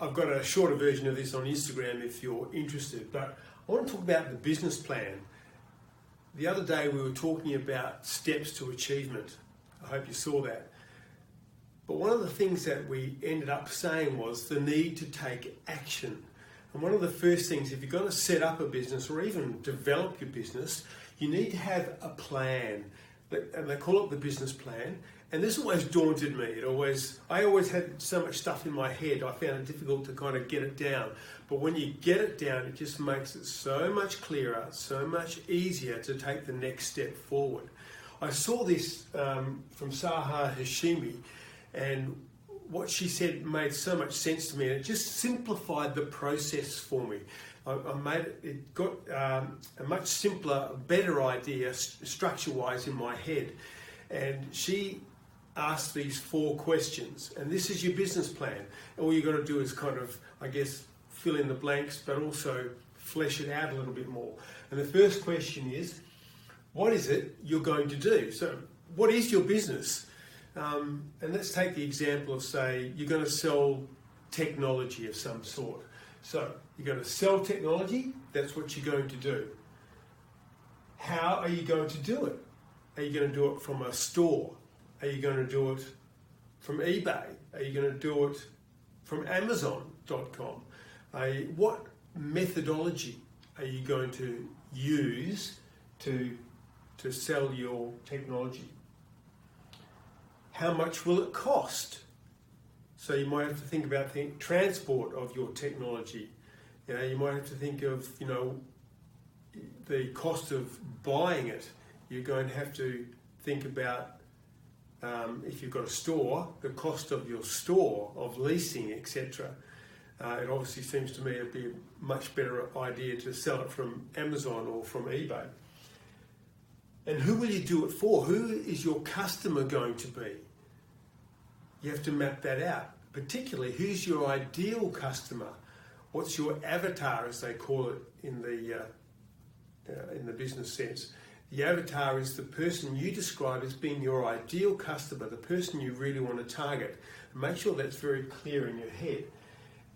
I've got a shorter version of this on Instagram if you're interested, but I want to talk about the business plan. The other day we were talking about steps to achievement. I hope you saw that. But one of the things that we ended up saying was the need to take action. And one of the first things, if you're going to set up a business or even develop your business, you need to have a plan. And they call it the business plan. And this always daunted me. I always had so much stuff in my head, I found it difficult to kind of get it down. But when you get it down, it just makes it so much clearer, so much easier to take the next step forward. I saw this from Sahar Hashemi, and what she said made so much sense to me, and it just simplified the process for me. It got a much simpler, better idea structure-wise in my head. And she asked these 4 questions, and this is your business plan. All you got to do is kind of, I guess, fill in the blanks, but also flesh it out a little bit more. And the first question is, what is it you're going to do? So, what is your business? And let's take the example of, say, you're going to sell technology of some sort. So, you're going to sell technology, that's what you're going to do. How are you going to do it? Are you going to do it from a store? Are you going to do it from eBay? Are you going to do it from Amazon.com? What methodology are you going to use to sell your technology? How much will it cost? So you might have to think about the transport of your technology. You might have to think of, the cost of buying it. You're going to have to think about, if you've got a store, the cost of your store, of leasing, etc. It obviously seems to me it'd be a much better idea to sell it from Amazon or from eBay. And who will you do it for? Who is your customer going to be? You have to map that out. Particularly, who's your ideal customer? What's your avatar, as they call it in the business sense? The avatar is the person you describe as being your ideal customer, the person you really want to target. Make sure that's very clear in your head.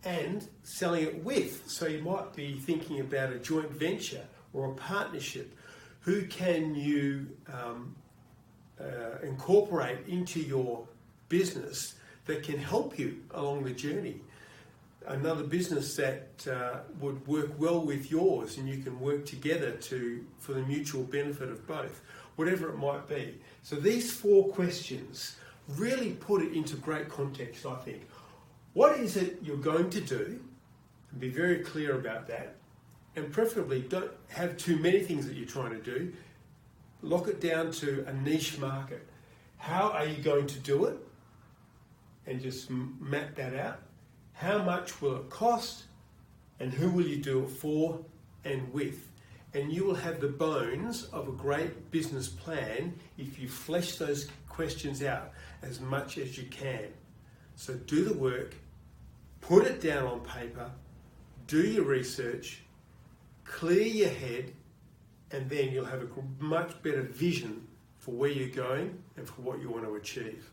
And selling it with. So you might be thinking about a joint venture or a partnership. Who can you incorporate into your business that can help you along the journey? Another business that would work well with yours, and you can work together for the mutual benefit of both, whatever it might be. So these 4 questions really put it into great context, I think. What is it you're going to do? And be very clear about that. And preferably don't have too many things that you're trying to do. Lock it down to a niche market. How are you going to do it? And just map that out. How much will it cost? And who will you do it for and with? And you will have the bones of a great business plan if you flesh those questions out as much as you can. So do the work, put it down on paper, do your research, clear your head, and then you'll have a much better vision for where you're going and for what you want to achieve.